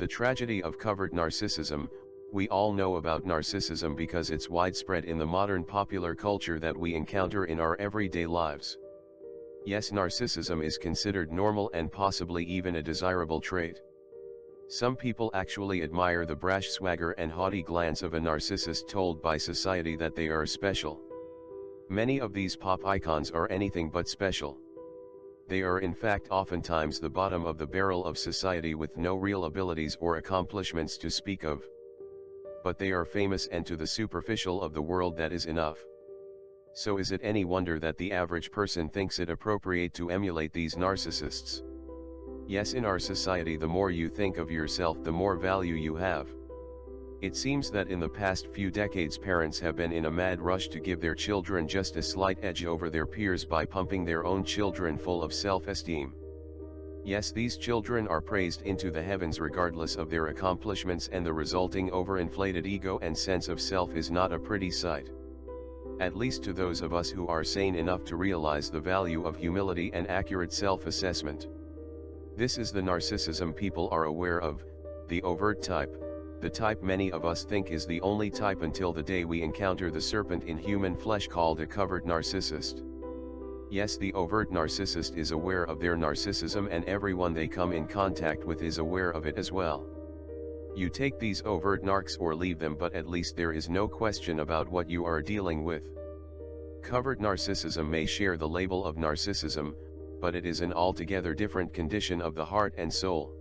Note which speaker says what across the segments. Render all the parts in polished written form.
Speaker 1: The tragedy of covert narcissism. We all know about narcissism because it's widespread in the modern popular culture that we encounter in our everyday lives. Yes, narcissism is considered normal and possibly even a desirable trait. Some people actually admire the brash swagger and haughty glance of a narcissist, told by society that they are special. Many of these pop icons are anything but special. They are in fact oftentimes the bottom of the barrel of society with no real abilities or accomplishments to speak of. But they are famous, and to the superficial of the world that is enough. So is it any wonder that the average person thinks it appropriate to emulate these narcissists? Yes, in our society, the more you think of yourself, the more value you have. It seems that in the past few decades parents have been in a mad rush to give their children just a slight edge over their peers by pumping their own children full of self-esteem. Yes, these children are praised into the heavens regardless of their accomplishments, and the resulting overinflated ego and sense of self is not a pretty sight. At least to those of us who are sane enough to realize the value of humility and accurate self-assessment. This is the narcissism people are aware of, the overt type, the type many of us think is the only type until the day we encounter the serpent in human flesh called a covert narcissist. Yes, the overt narcissist is aware of their narcissism, and everyone they come in contact with is aware of it as well. You take these overt narcs or leave them, but at least there is no question about what you are dealing with. Covert narcissism may share the label of narcissism, but it is an altogether different condition of the heart and soul.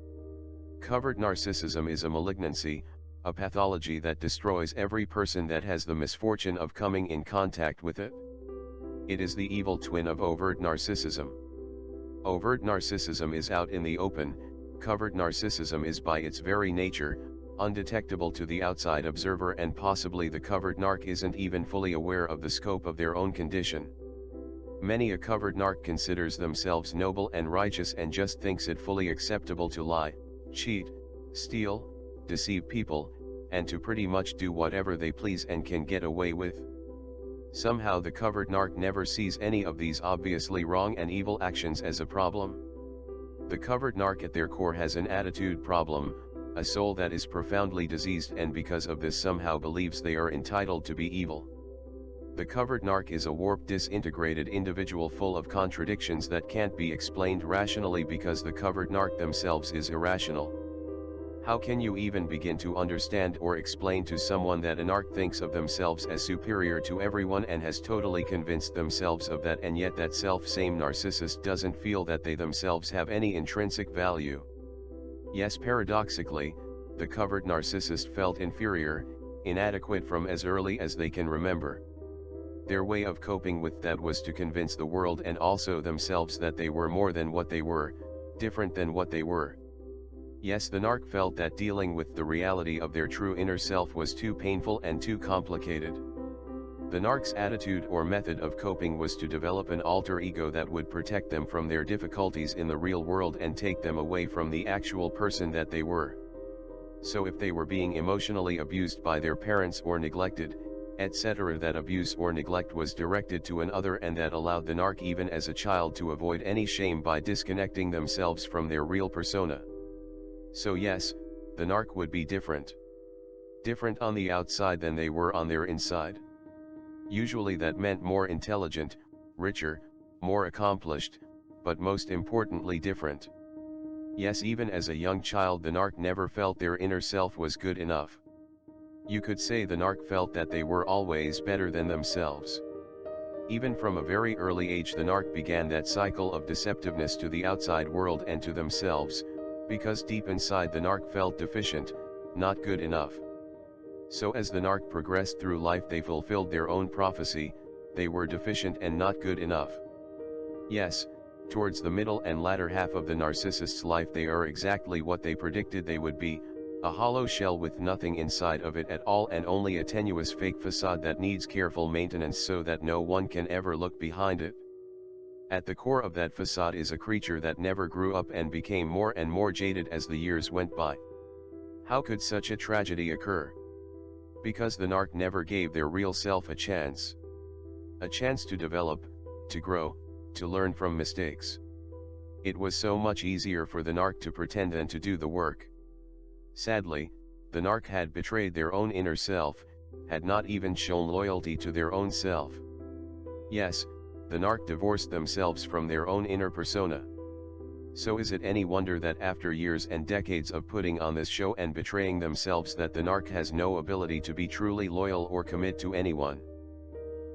Speaker 1: Covert narcissism is a malignancy, a pathology that destroys every person that has the misfortune of coming in contact with it. It is the evil twin of overt narcissism. Overt narcissism is out in the open. Covert narcissism is by its very nature undetectable to the outside observer, and possibly the covert narc isn't even fully aware of the scope of their own condition. Many a covert narc considers themselves noble and righteous and just thinks it fully acceptable to lie, cheat, steal, deceive people, and to pretty much do whatever they please and can get away with. Somehow the covert narc never sees any of these obviously wrong and evil actions as a problem. The covert narc at their core has an attitude problem, a soul that is profoundly diseased, and because of this somehow believes they are entitled to be evil. The covert narc is a warped, disintegrated individual full of contradictions that can't be explained rationally because the covert narc themselves is irrational. How can you even begin to understand or explain to someone that a narc thinks of themselves as superior to everyone and has totally convinced themselves of that, and yet that self-same narcissist doesn't feel that they themselves have any intrinsic value? Yes, paradoxically, the covert narcissist felt inferior, inadequate from as early as they can remember. Their way of coping with that was to convince the world and also themselves that they were more than what they were, different than what they were. Yes, the narc felt that dealing with the reality of their true inner self was too painful and too complicated. The narc's attitude or method of coping was to develop an alter ego that would protect them from their difficulties in the real world and take them away from the actual person that they were. So if they were being emotionally abused by their parents or neglected, etc., that abuse or neglect was directed to another, and that allowed the narc even as a child to avoid any shame by disconnecting themselves from their real persona. So yes, the narc would be different. Different on the outside than they were on their inside. Usually that meant more intelligent, richer, more accomplished, but most importantly different. Yes, even as a young child the narc never felt their inner self was good enough. You could say the narc felt that they were always better than themselves. Even from a very early age the narc began that cycle of deceptiveness to the outside world and to themselves, because deep inside the narc felt deficient, not good enough. So as the narc progressed through life they fulfilled their own prophecy, they were deficient and not good enough. Yes, towards the middle and latter half of the narcissist's life they are exactly what they predicted they would be, a hollow shell with nothing inside of it at all and only a tenuous fake facade that needs careful maintenance so that no one can ever look behind it. At the core of that facade is a creature that never grew up and became more and more jaded as the years went by. How could such a tragedy occur? Because the narc never gave their real self a chance. A chance to develop, to grow, to learn from mistakes. It was so much easier for the narc to pretend than to do the work. Sadly, the narc had betrayed their own inner self, had not even shown loyalty to their own self. Yes, the narc divorced themselves from their own inner persona. So is it any wonder that after years and decades of putting on this show and betraying themselves that the narc has no ability to be truly loyal or commit to anyone?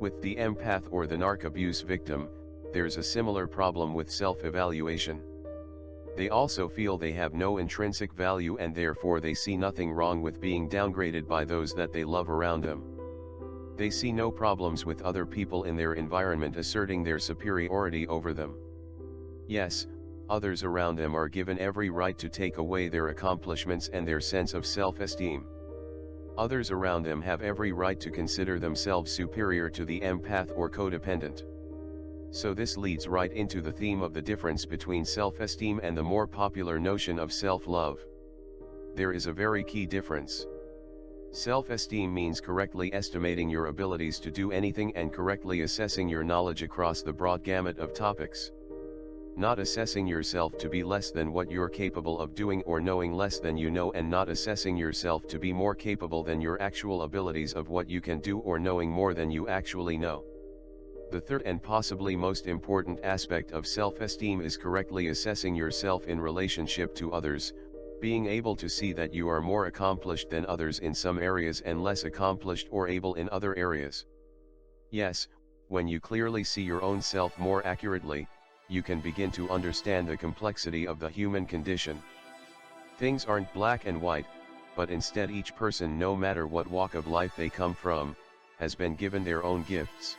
Speaker 1: With the empath or the narc abuse victim, there's a similar problem with self-evaluation. They also feel they have no intrinsic value and therefore they see nothing wrong with being downgraded by those that they love around them. They see no problems with other people in their environment asserting their superiority over them. Yes, others around them are given every right to take away their accomplishments and their sense of self-esteem. Others around them have every right to consider themselves superior to the empath or codependent. So this leads right into the theme of the difference between self-esteem and the more popular notion of self-love. There is a very key difference. Self-esteem means correctly estimating your abilities to do anything and correctly assessing your knowledge across the broad gamut of topics. Not assessing yourself to be less than what you're capable of doing or knowing less than you know, and not assessing yourself to be more capable than your actual abilities of what you can do or knowing more than you actually know. The third and possibly most important aspect of self-esteem is correctly assessing yourself in relationship to others, being able to see that you are more accomplished than others in some areas and less accomplished or able in other areas. Yes, when you clearly see your own self more accurately, you can begin to understand the complexity of the human condition. Things aren't black and white, but instead each person, no matter what walk of life they come from, has been given their own gifts.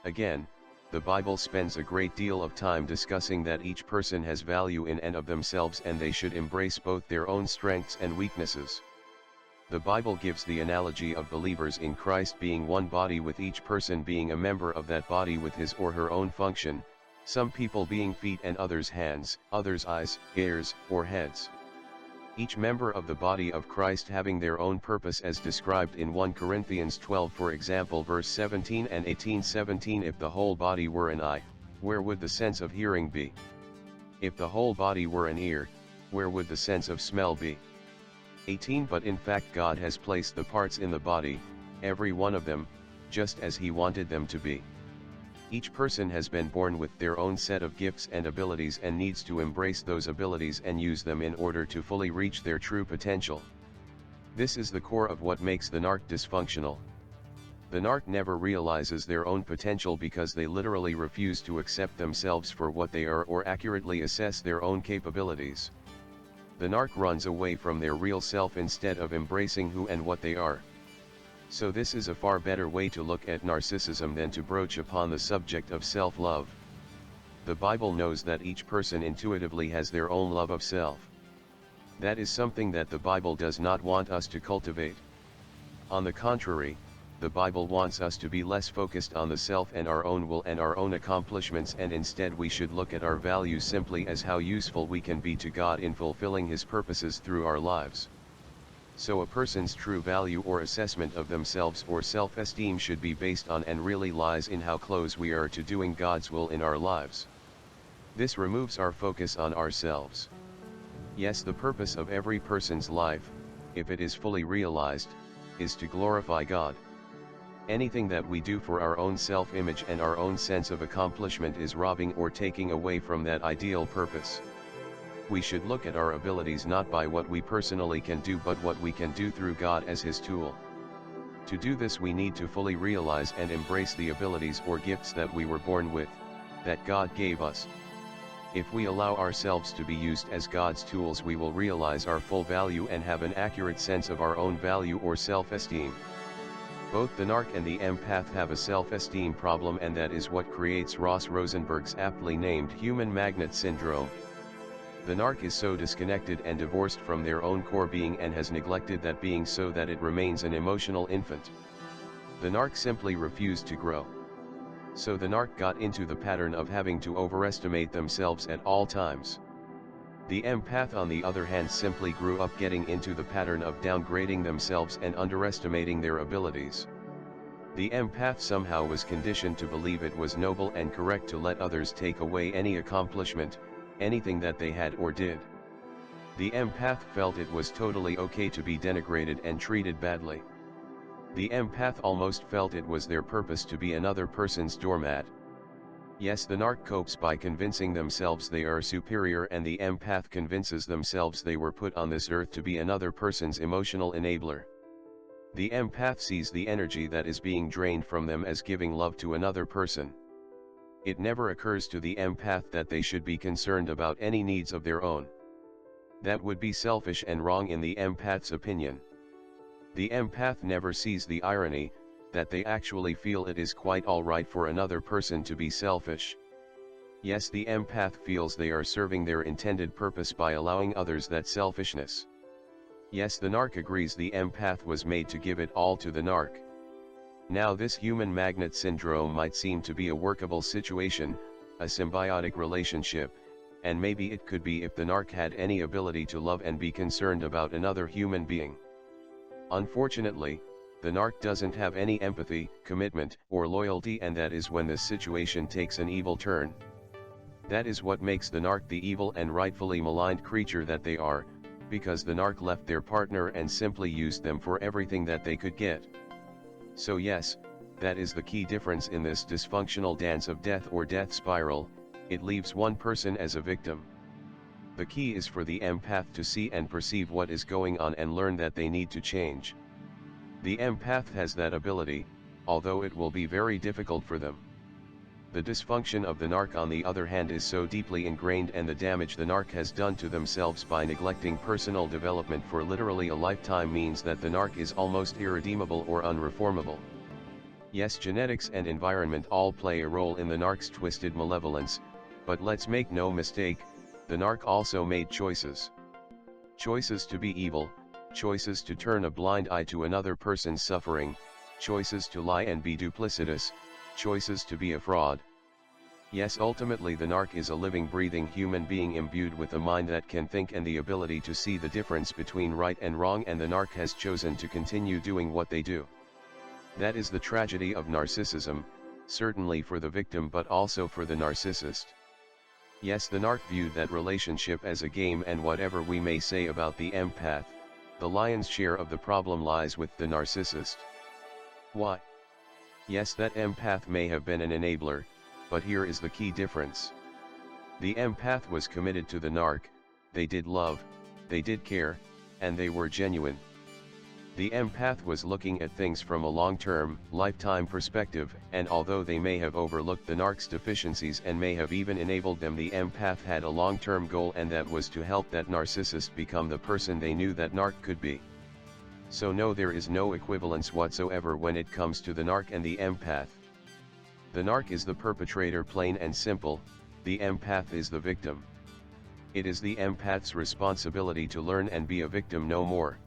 Speaker 1: Again, the Bible spends a great deal of time discussing that each person has value in and of themselves and they should embrace both their own strengths and weaknesses. The Bible gives the analogy of believers in Christ being one body, with each person being a member of that body with his or her own function, some people being feet and others hands, others eyes, ears, or heads. Each member of the body of Christ having their own purpose as described in 1 Corinthians 12, for example, verse 17 and 18. 17 If the whole body were an eye, where would the sense of hearing be? If the whole body were an ear, where would the sense of smell be? 18 But in fact God has placed the parts in the body, every one of them, just as He wanted them to be. Each person has been born with their own set of gifts and abilities and needs to embrace those abilities and use them in order to fully reach their true potential. This is the core of what makes the narc dysfunctional. The narc never realizes their own potential because they literally refuse to accept themselves for what they are or accurately assess their own capabilities. The narc runs away from their real self instead of embracing who and what they are. So this is a far better way to look at narcissism than to broach upon the subject of self-love. The Bible knows that each person intuitively has their own love of self. That is something that the Bible does not want us to cultivate. On the contrary, the Bible wants us to be less focused on the self and our own will and our own accomplishments, and instead we should look at our values simply as how useful we can be to God in fulfilling His purposes through our lives. So a person's true value or assessment of themselves or self-esteem should be based on and really lies in how close we are to doing God's will in our lives. This removes our focus on ourselves. Yes, the purpose of every person's life, if it is fully realized, is to glorify God. Anything that we do for our own self-image and our own sense of accomplishment is robbing or taking away from that ideal purpose. We should look at our abilities not by what we personally can do but what we can do through God as His tool. To do this we need to fully realize and embrace the abilities or gifts that we were born with, that God gave us. If we allow ourselves to be used as God's tools, we will realize our full value and have an accurate sense of our own value or self-esteem. Both the narc and the empath have a self-esteem problem, and that is what creates Ross Rosenberg's aptly named human magnet syndrome. The narc is so disconnected and divorced from their own core being and has neglected that being so that it remains an emotional infant. The narc simply refused to grow. So the narc got into the pattern of having to overestimate themselves at all times. The empath, on the other hand, simply grew up getting into the pattern of downgrading themselves and underestimating their abilities. The empath somehow was conditioned to believe it was noble and correct to let others take away any accomplishment, anything that they had or did. The empath felt it was totally okay to be denigrated and treated badly. The empath almost felt it was their purpose to be another person's doormat. Yes, the narc copes by convincing themselves they are superior, and the empath convinces themselves they were put on this earth to be another person's emotional enabler. The empath sees the energy that is being drained from them as giving love to another person. It never occurs to the empath that they should be concerned about any needs of their own. That would be selfish and wrong in the empath's opinion. The empath never sees the irony, that they actually feel it is quite alright for another person to be selfish. Yes, the empath feels they are serving their intended purpose by allowing others that selfishness. Yes, the narc agrees the empath was made to give it all to the narc. Now this human magnet syndrome might seem to be a workable situation, a symbiotic relationship, and maybe it could be if the narc had any ability to love and be concerned about another human being. Unfortunately, the narc doesn't have any empathy, commitment, or loyalty, and that is when this situation takes an evil turn. That is what makes the narc the evil and rightfully maligned creature that they are, because the narc left their partner and simply used them for everything that they could get. So yes, that is the key difference in this dysfunctional dance of death or death spiral. It leaves one person as a victim. The key is for the empath to see and perceive what is going on and learn that they need to change. The empath has that ability, although it will be very difficult for them. The dysfunction of the narc, on the other hand, is so deeply ingrained, and the damage the narc has done to themselves by neglecting personal development for literally a lifetime means that the narc is almost irredeemable or unreformable. Yes, genetics and environment all play a role in the narc's twisted malevolence, but let's make no mistake, the narc also made choices. Choices to be evil, choices to turn a blind eye to another person's suffering, choices to lie and be duplicitous, choices to be a fraud. Yes, ultimately the narc is a living, breathing human being imbued with a mind that can think and the ability to see the difference between right and wrong, and the narc has chosen to continue doing what they do. That is the tragedy of narcissism, certainly for the victim but also for the narcissist. Yes, the narc viewed that relationship as a game, and whatever we may say about the empath, the lion's share of the problem lies with the narcissist. Why? Yes, that empath may have been an enabler, but here is the key difference. The empath was committed to the narc, they did love, they did care, and they were genuine. The empath was looking at things from a long-term, lifetime perspective, and although they may have overlooked the narc's deficiencies and may have even enabled them, the empath had a long-term goal, and that was to help that narcissist become the person they knew that narc could be. So no, there is no equivalence whatsoever when it comes to the narc and the empath. The narc is the perpetrator, plain and simple, the empath is the victim. It is the empath's responsibility to learn and be a victim no more.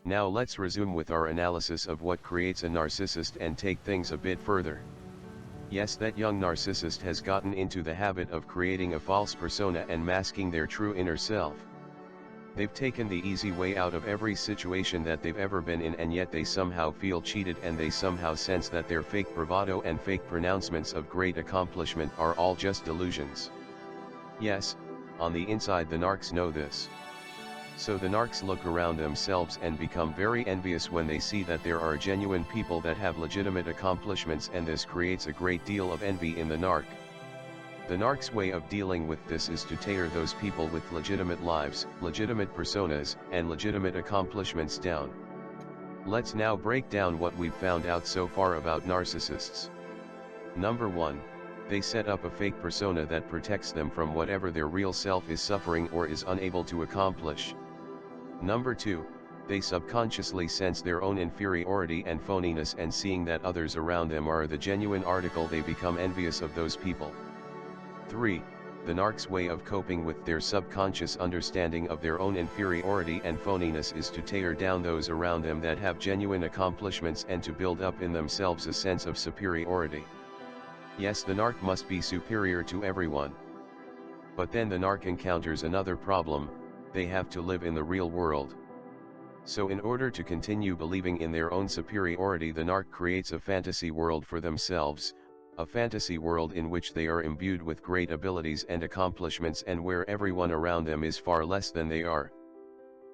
Speaker 1: Now let's resume with our analysis of what creates a narcissist and take things a bit further. Yes, that young narcissist has gotten into the habit of creating a false persona and masking their true inner self. They've taken the easy way out of every situation that they've ever been in, and yet they somehow feel cheated, and they somehow sense that their fake bravado and fake pronouncements of great accomplishment are all just delusions. Yes, on the inside the narcs know this. So the narcs look around themselves and become very envious when they see that there are genuine people that have legitimate accomplishments, and this creates a great deal of envy in the narc. The narc's way of dealing with this is to tear those people with legitimate lives, legitimate personas, and legitimate accomplishments down. Let's now break down what we've found out so far about narcissists. Number 1. They set up a fake persona that protects them from whatever their real self is suffering or is unable to accomplish. Number 2, they subconsciously sense their own inferiority and phoniness, and seeing that others around them are the genuine article, they become envious of those people. 3, the narc's way of coping with their subconscious understanding of their own inferiority and phoniness is to tear down those around them that have genuine accomplishments and to build up in themselves a sense of superiority. Yes, the narc must be superior to everyone. But then the narc encounters another problem: they have to live in the real world. So in order to continue believing in their own superiority, the narc creates a fantasy world for themselves, a fantasy world in which they are imbued with great abilities and accomplishments and where everyone around them is far less than they are.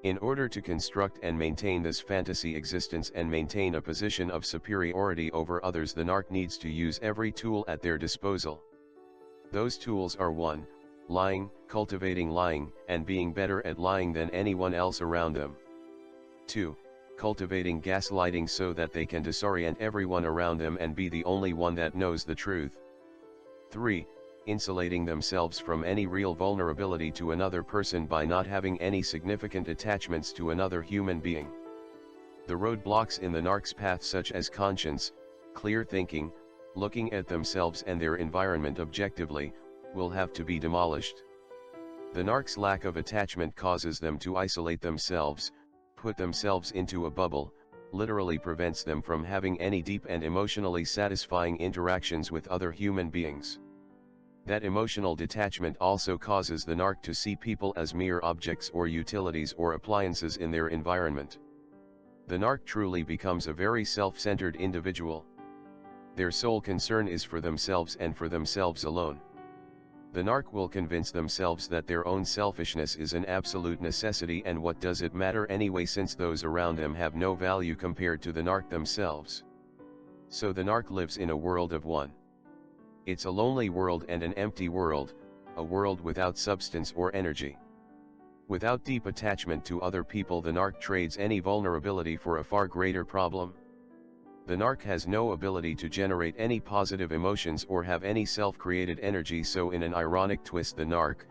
Speaker 1: In order to construct and maintain this fantasy existence and maintain a position of superiority over others, the narc needs to use every tool at their disposal. Those tools are 1. Lying, cultivating lying, and being better at lying than anyone else around them. 2. Cultivating gaslighting so that they can disorient everyone around them and be the only one that knows the truth. 3. Insulating themselves from any real vulnerability to another person by not having any significant attachments to another human being. The roadblocks in the narc's path, such as conscience, clear thinking, looking at themselves and their environment objectively, will have to be demolished. The narc's lack of attachment causes them to isolate themselves, put themselves into a bubble, literally prevents them from having any deep and emotionally satisfying interactions with other human beings. That emotional detachment also causes the narc to see people as mere objects or utilities or appliances in their environment. The narc truly becomes a very self-centered individual. Their sole concern is for themselves and for themselves alone. The narc will convince themselves that their own selfishness is an absolute necessity, and what does it matter anyway, since those around them have no value compared to the narc themselves. So the narc lives in a world of one. It's a lonely world and an empty world, a world without substance or energy. Without deep attachment to other people, the narc trades any vulnerability for a far greater problem. The narc has no ability to generate any positive emotions or have any self-created energy, so in an ironic twist, the narc,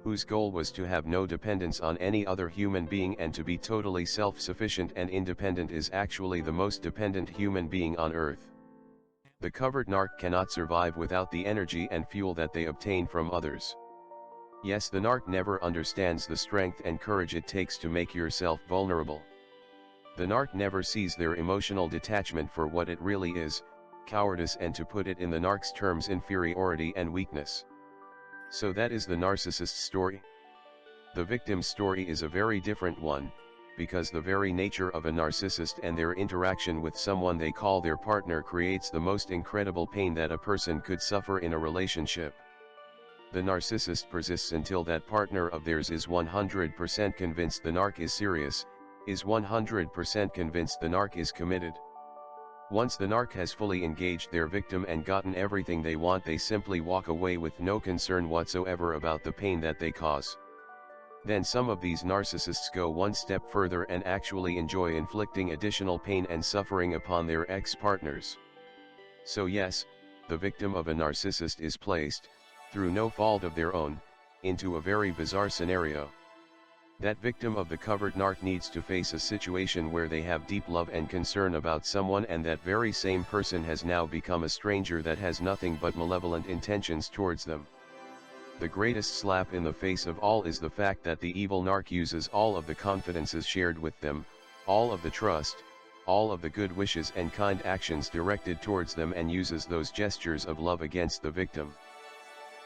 Speaker 1: whose goal was to have no dependence on any other human being and to be totally self-sufficient and independent, is actually the most dependent human being on earth. The covert narc cannot survive without the energy and fuel that they obtain from others. Yes, the narc never understands the strength and courage it takes to make yourself vulnerable. The narc never sees their emotional detachment for what it really is, cowardice, and, to put it in the narc's terms, inferiority and weakness. So that is the narcissist's story. The victim's story is a very different one, because the very nature of a narcissist and their interaction with someone they call their partner creates the most incredible pain that a person could suffer in a relationship. The narcissist persists until that partner of theirs is 100% convinced the narc is serious, is 100% convinced the narc is committed. Once the narc has fully engaged their victim and gotten everything they want, they simply walk away with no concern whatsoever about the pain that they cause. Then some of these narcissists go one step further and actually enjoy inflicting additional pain and suffering upon their ex-partners. So yes, the victim of a narcissist is placed, through no fault of their own, into a very bizarre scenario. That victim of the covert narc needs to face a situation where they have deep love and concern about someone, and that very same person has now become a stranger that has nothing but malevolent intentions towards them. The greatest slap in the face of all is the fact that the evil narc uses all of the confidences shared with them, all of the trust, all of the good wishes and kind actions directed towards them, and uses those gestures of love against the victim.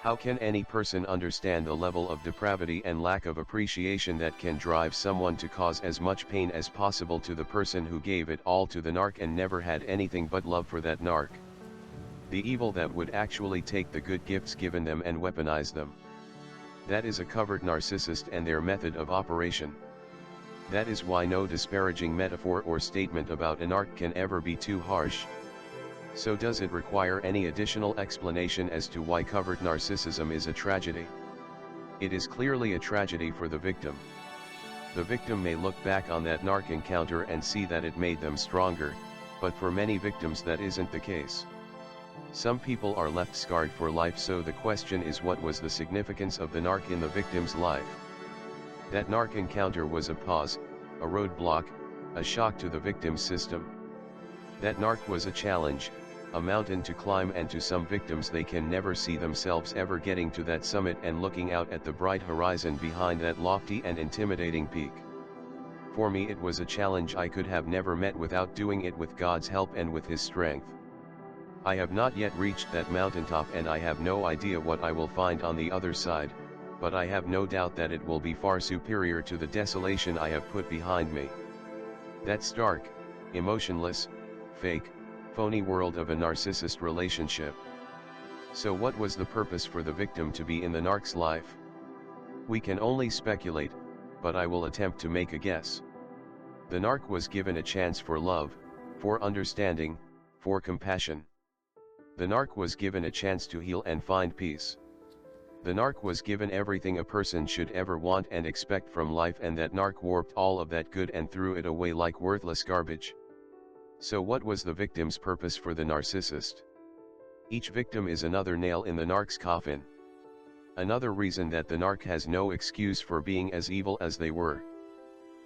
Speaker 1: How can any person understand the level of depravity and lack of appreciation that can drive someone to cause as much pain as possible to the person who gave it all to the narc and never had anything but love for that narc? The evil that would actually take the good gifts given them and weaponize them. That is a covert narcissist and their method of operation. That is why no disparaging metaphor or statement about a narc can ever be too harsh. So does it require any additional explanation as to why covert narcissism is a tragedy? It is clearly a tragedy for the victim. The victim may look back on that narc encounter and see that it made them stronger, but for many victims that isn't the case. Some people are left scarred for life, so the question is, what was the significance of the narc in the victim's life? That narc encounter was a pause, a roadblock, a shock to the victim's system. That narc was a challenge, a mountain to climb, and to some victims they can never see themselves ever getting to that summit and looking out at the bright horizon behind that lofty and intimidating peak. For me, it was a challenge I could have never met without doing it with God's help and with His strength. I have not yet reached that mountaintop, and I have no idea what I will find on the other side, but I have no doubt that it will be far superior to the desolation I have put behind me. That stark, emotionless, fake, phony world of a narcissist relationship. So what was the purpose for the victim to be in the narc's life? We can only speculate, but I will attempt to make a guess. The narc was given a chance for love, for understanding, for compassion. The narc was given a chance to heal and find peace. The narc was given everything a person should ever want and expect from life, and that narc warped all of that good and threw it away like worthless garbage. So what was the victim's purpose for the narcissist? Each victim is another nail in the narc's coffin. Another reason that the narc has no excuse for being as evil as they were.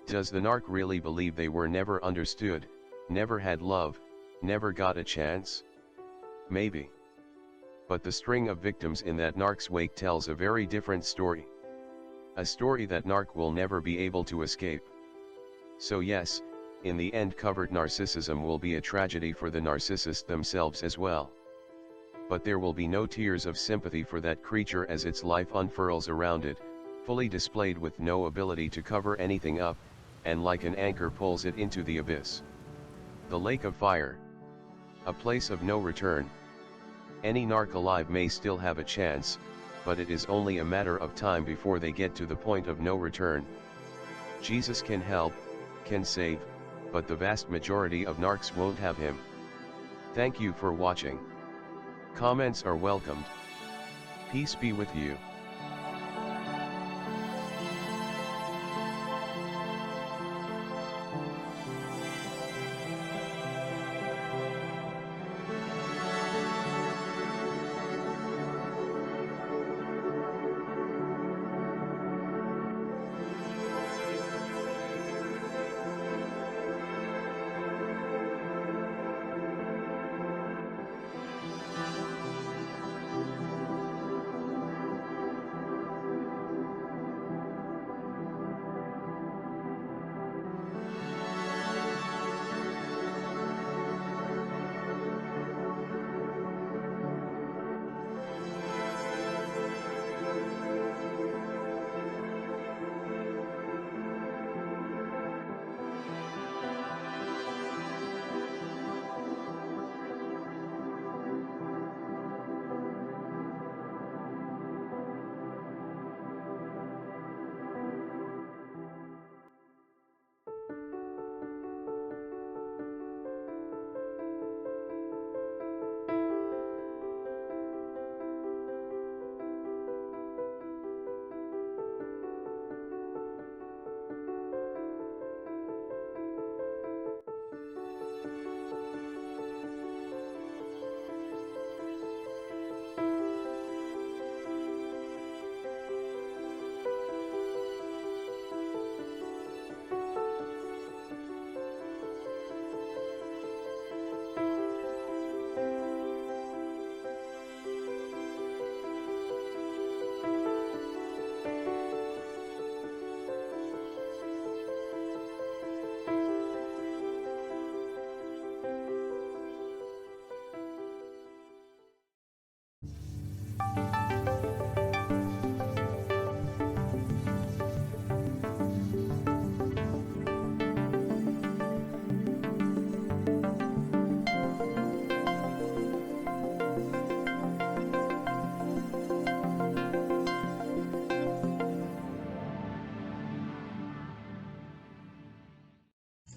Speaker 1: Does the narc really believe they were never understood, never had love, never got a chance? Maybe. But the string of victims in that narc's wake tells a very different story. A story that narc will never be able to escape. So yes, in the end, covert narcissism will be a tragedy for the narcissists themselves as well. But there will be no tears of sympathy for that creature as its life unfurls around it, fully displayed with no ability to cover anything up, and like an anchor pulls it into the abyss. The lake of fire. A place of no return. Any narc alive may still have a chance, but it is only a matter of time before they get to the point of no return. Jesus can help, can save, but the vast majority of narcs won't have him. Thank you for watching. Comments are welcomed. Peace be with you.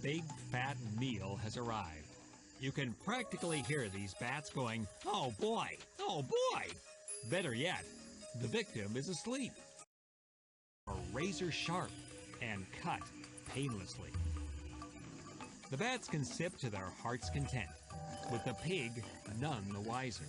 Speaker 2: Big fat meal has arrived. You can practically hear these bats going, "Oh boy, oh boy!" Better yet, the victim is asleep. Are razor sharp and cut painlessly. The bats can sip to their heart's content, with the pig none the wiser.